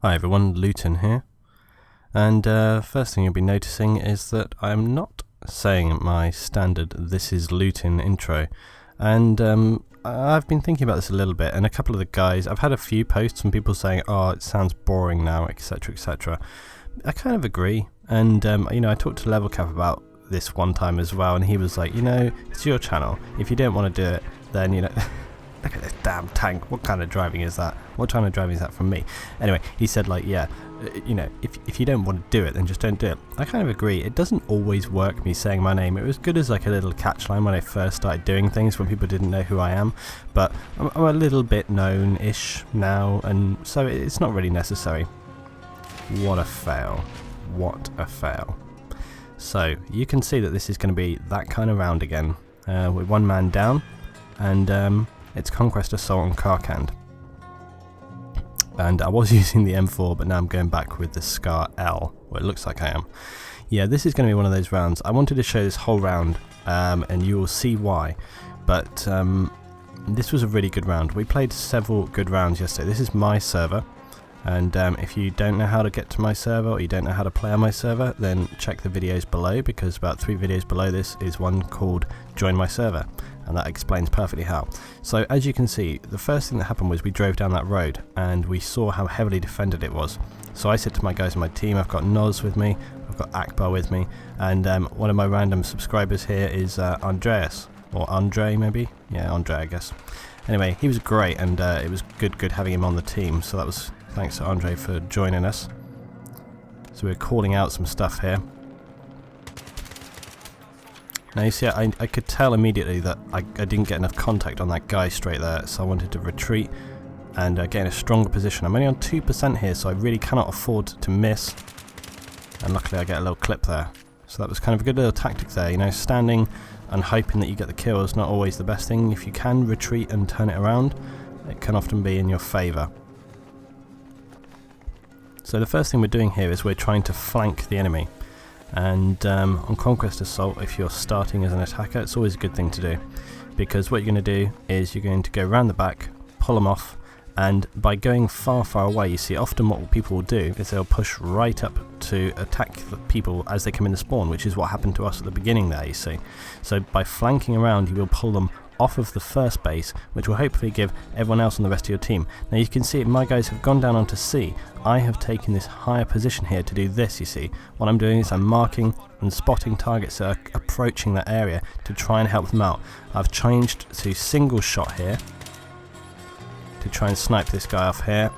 Hi everyone, Luton here, and first thing you'll be noticing is that I'm not saying my standard "this is Luton" intro, and I've been thinking about this a little bit, and a couple of the guys, I've had a few posts from people saying, oh, it sounds boring now, etc, etc. I kind of agree, and I talked to Level Cap about this one time as well, and he was like, it's your channel, if you don't want to do it, then look at this damn tank, what kind of driving is that? What kind of driving is that from me? Anyway, he said if you don't want to do it, then just don't do it. I kind of agree. It doesn't always work, me saying my name. It was good as like a little catch line when I first started doing things, when people didn't know who I am, but I'm a little bit known-ish now, and so it's not really necessary. What a fail. What a fail. So, you can see that this is going to be that kind of round again, with one man down, and it's Conquest Assault on Karkand. And I was using the M4, but now I'm going back with the Scar L, well, it looks like I am. Yeah, this is going to be one of those rounds. I wanted to show this whole round, and you will see why. But this was a really good round. We played several good rounds yesterday. This is my server, and if you don't know how to get to my server, or you don't know how to play on my server, then check the videos below, because about 3 videos below this is one called Join My Server, and that explains perfectly how. So as you can see, the first thing that happened was we drove down that road and we saw how heavily defended it was. So I said to my guys in my team, I've got Noz with me, I've got Akbar with me, and one of my random subscribers here is Andreas, or Andre maybe? Yeah, Andre I guess. Anyway, he was great, and it was good having him on the team, so that was thanks to Andre for joining us. So we're calling out some stuff here. Now you see, I could tell immediately that I didn't get enough contact on that guy straight there, so I wanted to retreat and get in a stronger position. I'm only on 2% here, so I really cannot afford to miss, and luckily I get a little clip there. So that was kind of a good little tactic there, standing and hoping that you get the kill is not always the best thing. If you can retreat and turn it around, it can often be in your favour. So the first thing we're doing here is we're trying to flank the enemy. And on Conquest Assault, if you're starting as an attacker, it's always a good thing to do, because what you're going to do is you're going to go around the back, pull them off, and by going far away, you see often what people will do is they'll push right up to attack the people as they come in the spawn, which is what happened to us at the beginning there, you see. So by flanking around, you will pull them off of the first base, which will hopefully give everyone else on the rest of your team. Now you can see my guys have gone down onto C. I have taken this higher position here to do this, you see. What I'm doing is I'm marking and spotting targets that are approaching that area to try and help them out. I've changed to single shot here to try and snipe this guy off here,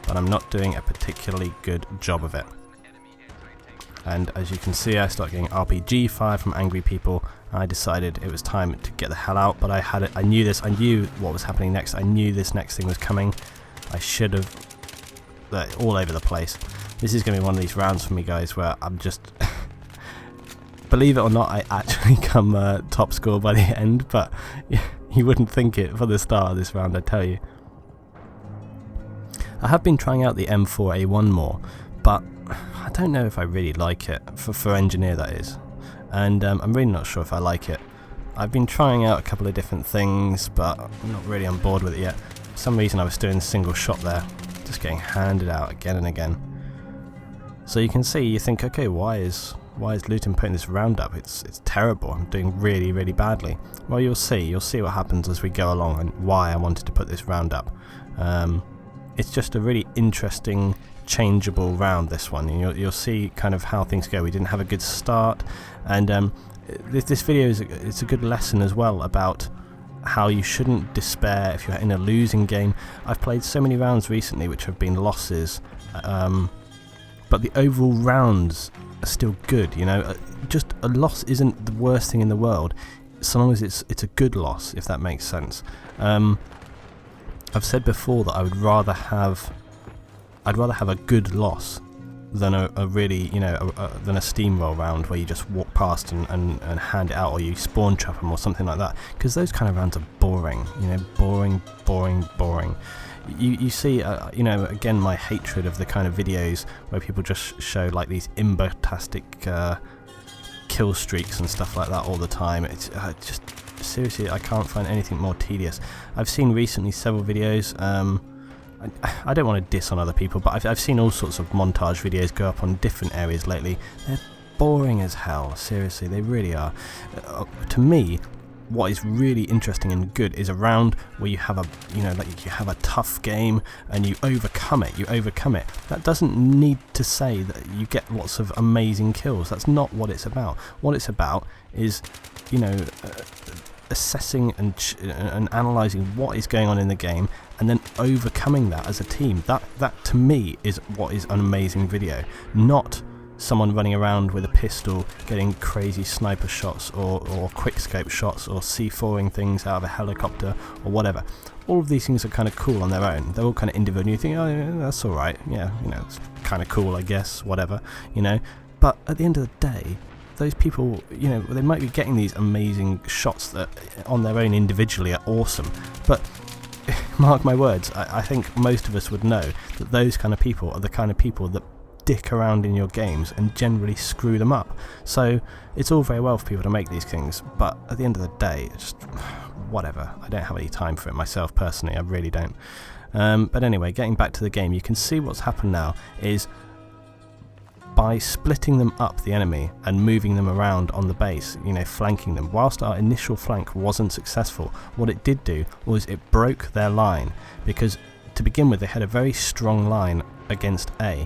but I'm not doing a particularly good job of it. And as you can see, I start getting RPG fire from angry people. I decided it was time to get the hell out, but I knew this, I knew what was happening next, I knew this next thing was coming. I should have, all over the place. This is going to be one of these rounds for me, guys, where I'm just, believe it or not, I actually come top score by the end, but you wouldn't think it for the start of this round, I tell you. I have been trying out the M4A1 more, but I don't know if I really like it, for engineer that is, and I'm really not sure if I like it. I've been trying out a couple of different things, but I'm not really on board with it yet. For some reason I was doing single shot there, just getting handed out again and again. So you can see, you think, okay, why is Luton putting this round up? It's terrible, I'm doing really badly. Well, you'll see what happens as we go along and why I wanted to put this round up. It's just a really interesting, changeable round, this one, and you'll see kind of how things go. We didn't have a good start, and this video is a good lesson as well about how you shouldn't despair if you're in a losing game. I've played so many rounds recently which have been losses, but the overall rounds are still good, just a loss isn't the worst thing in the world, so long as it's a good loss, if that makes sense. I've said before that I would rather have a good loss than a really, than a steamroll round where you just walk past and hand it out, or you spawn trap them or something like that, because those kind of rounds are boring, boring. You see, again, my hatred of the kind of videos where people just show like these imbotastic kill streaks and stuff like that all the time. It's just, seriously, I can't find anything more tedious. I've seen recently several videos, I don't want to diss on other people, but I've seen all sorts of montage videos go up on different areas lately. They're boring as hell, seriously, they really are. To me, what is really interesting and good is a round where you have you have a tough game and you overcome it. That doesn't need to say that you get lots of amazing kills. That's not what it's about. What it's about is, assessing and analysing what is going on in the game and then overcoming that as a team. That to me is what is an amazing video, not someone running around with a pistol getting crazy sniper shots or quickscope shots or C4ing things out of a helicopter or whatever. All of these things are kind of cool on their own. They're all kind of individual. You think, oh yeah, that's alright, yeah, it's kind of cool, I guess, whatever, but at the end of the day, those people, they might be getting these amazing shots that on their own individually are awesome, but mark my words, I think most of us would know that those kind of people are the kind of people that dick around in your games and generally screw them up. So it's all very well for people to make these things, but at the end of the day, it's just whatever. I don't have any time for it myself personally, I really don't. But anyway, getting back to the game, you can see what's happened now is by splitting them up, the enemy, and moving them around on the base, flanking them, whilst our initial flank wasn't successful, what it did do was it broke their line, because to begin with they had a very strong line against A.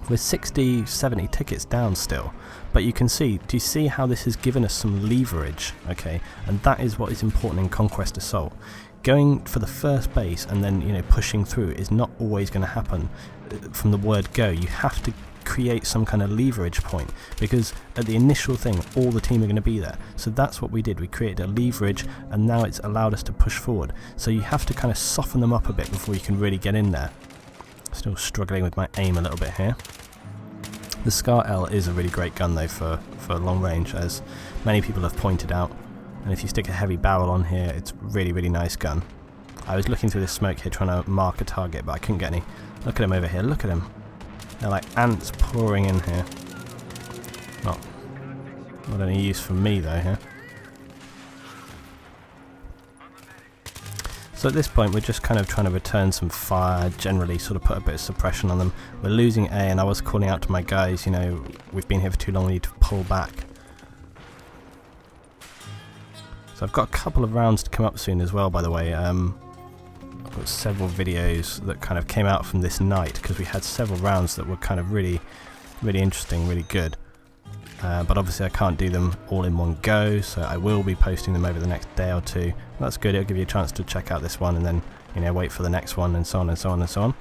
We're 60, 70 tickets down still, but you can see, do you see how this has given us some leverage, okay? And that is what is important in Conquest Assault. Going for the first base and then, pushing through is not always going to happen from the word go. You have to create some kind of leverage point, because at the initial thing, all the team are going to be there. So that's what we did. We created a leverage, and now it's allowed us to push forward. So you have to kind of soften them up a bit before you can really get in there. Still struggling with my aim a little bit here. The Scar L is a really great gun though for long range, as many people have pointed out, and if you stick a heavy barrel on here, it's really, really nice gun. I was looking through this smoke here trying to mark a target, but I couldn't get any. Look at him over here, look at him. They're like ants pouring in here. Not any use for me though here. So at this point we're just kind of trying to return some fire, generally sort of put a bit of suppression on them. We're losing A, and I was calling out to my guys, we've been here for too long, we need to pull back. So I've got a couple of rounds to come up soon as well, by the way. I've got several videos that kind of came out from this night, because we had several rounds that were kind of really, really interesting, really good. But obviously I can't do them all in one go, so I will be posting them over the next day or two. That's good, it'll give you a chance to check out this one and then, wait for the next one, and so on and so on and so on.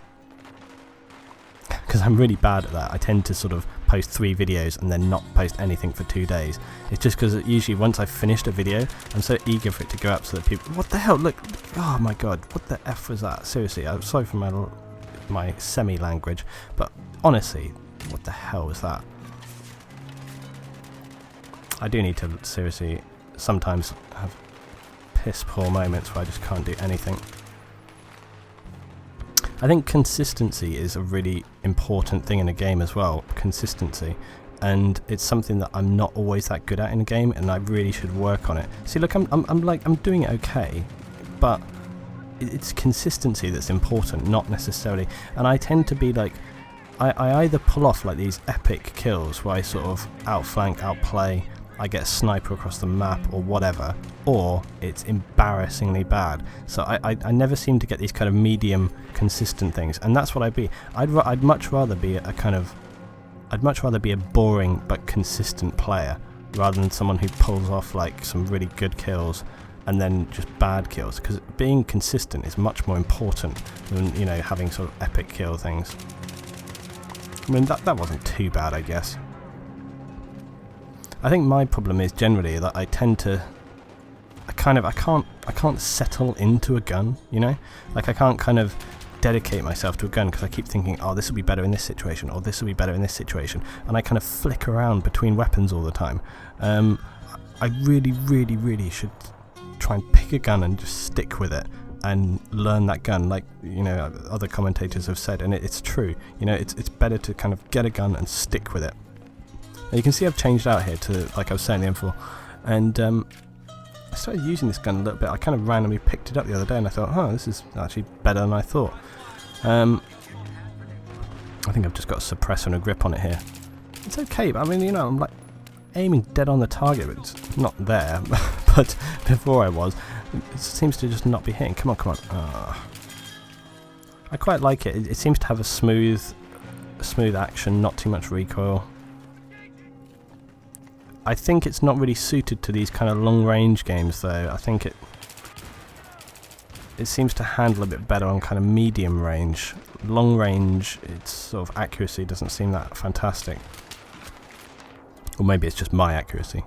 Because I'm really bad at that. I tend to sort of post 3 videos and then not post anything for 2 days. It's just because usually once I've finished a video, I'm so eager for it to go up so that people... What the hell? Look! Oh my god, what the F was that? Seriously, I'm sorry for my semi-language, but honestly, what the hell was that? I do need to seriously sometimes have piss poor moments where I just can't do anything. I think consistency is a really important thing in a game as well, consistency, and it's something that I'm not always that good at in a game, and I really should work on it. See, look, I'm doing it okay, but it's consistency that's important, not necessarily, and I tend to be like, I either pull off like these epic kills where I sort of outflank, outplay, I get a sniper across the map or whatever, or it's embarrassingly bad. So I never seem to get these kind of medium consistent things, and that's what I'd be. I'd much rather be a boring but consistent player rather than someone who pulls off like some really good kills and then just bad kills, because being consistent is much more important than having sort of epic kill things. I mean that wasn't too bad, I guess. I think my problem is generally that I tend to, I can't settle into a gun, like I can't kind of dedicate myself to a gun, because I keep thinking, oh, this will be better in this situation, or this will be better in this situation, and I kind of flick around between weapons all the time. I really should try and pick a gun and just stick with it and learn that gun, like other commentators have said, and it's true. It's better to kind of get a gun and stick with it. You can see I've changed out here to, like I was saying, the M4, and I started using this gun a little bit. I kind of randomly picked it up the other day and I thought, oh, this is actually better than I thought. I think I've just got a suppressor and a grip on it here. It's okay, but I mean, you know, I'm like aiming dead on the target, but it's not there. But before I was, it seems to just not be hitting. Come on, come on. I quite like it. It seems to have a smooth action, not too much recoil. I think it's not really suited to these kind of long-range games, though. I think it seems to handle a bit better on kind of medium range. Long range, its sort of accuracy doesn't seem that fantastic. Or maybe it's just my accuracy.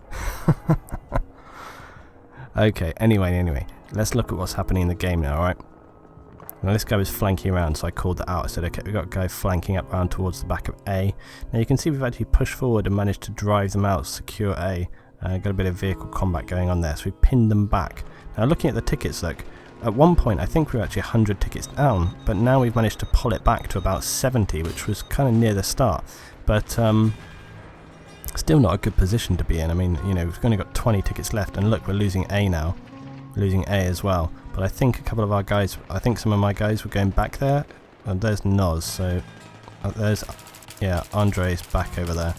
Okay, anyway, let's look at what's happening in the game now, alright? Now this guy was flanking around, so I called that out. I said, okay, we've got a guy flanking up around towards the back of A. Now you can see we've actually pushed forward and managed to drive them out, secure A. Got a bit of vehicle combat going on there, so we pinned them back. Now looking at the tickets, look, at one point I think we were actually 100 tickets down, but now we've managed to pull it back to about 70, which was kind of near the start. But still not a good position to be in. I mean, you know, we've only got 20 tickets left, and look, we're losing A now. Losing A as well. But I think a couple of our guys, I think some of my guys were going back there. And there's Noz, so there's, yeah, Andre's back over there.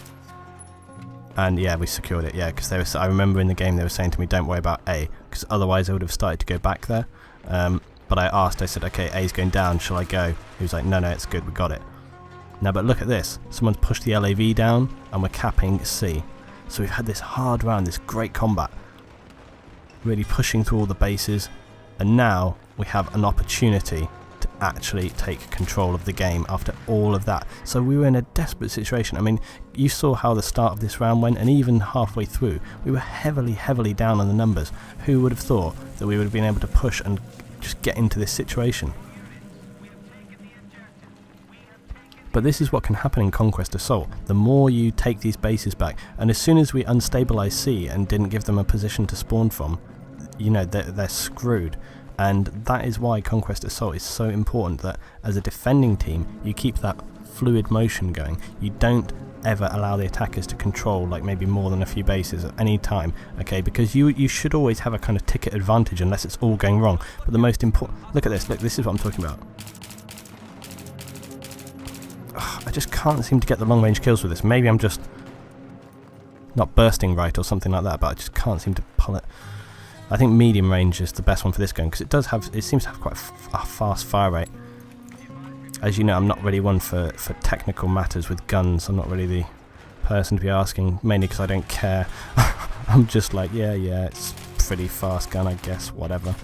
And yeah, we secured it, yeah, because they were, I remember in the game they were saying to me, don't worry about A, because otherwise I would have started to go back there. But I asked, I said, okay, A's going down, shall I go? He was like, no, it's good, we got it. Now, but look at this, someone's pushed the LAV down, and we're capping C. So we've had this hard round, this great combat, really pushing through all the bases, and now we have an opportunity to actually take control of the game after all of that. So we were in a desperate situation. I mean, you saw how the start of this round went, and even halfway through we were heavily down on the numbers. Who would have thought that we would have been able to push and just get into this situation? But this is what can happen in Conquest Assault. The more you take these bases back, and as soon as we unstabilised C and didn't give them a position to spawn from, you know, they're screwed. And that is why Conquest Assault is so important, that as a defending team you keep that fluid motion going. You don't ever allow the attackers to control like maybe more than a few bases at any time, okay, because you should always have a kind of ticket advantage unless it's all going wrong. But the most important, look at this, look, this is what I'm talking about. I just can't seem to get the long range kills with this. Maybe I'm just not bursting right or something like that, but I just can't seem to pull it. I think medium range is the best one for this gun, because it seems to have quite a fast fire rate. As you know, I'm not really one for technical matters with guns. I'm not really the person to be asking, mainly because I don't care. I'm just like, yeah, it's a pretty fast gun, I guess, whatever.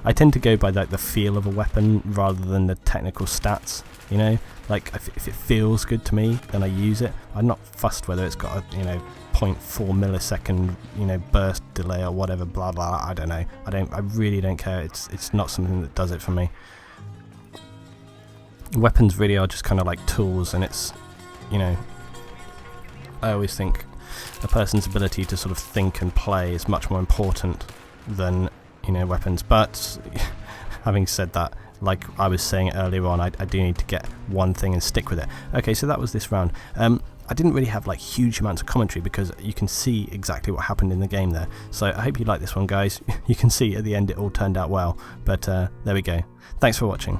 I tend to go by like the feel of a weapon rather than the technical stats, you know? Like, if it feels good to me, then I use it. I'm not fussed whether it's got a, you know, 0.4 millisecond, you know, burst delay or whatever, blah blah. I don't know. I really don't care. It's not something that does it for me. Weapons really are just kind of like tools, and it's, you know, I always think a person's ability to sort of think and play is much more important than, you know, weapons. But having said that, like I was saying earlier on, I do need to get one thing and stick with it. Okay, so that was this round. I didn't really have like huge amounts of commentary because you can see exactly what happened in the game there. So I hope you like this one, guys. You can see at the end it all turned out well. But there we go. Thanks for watching.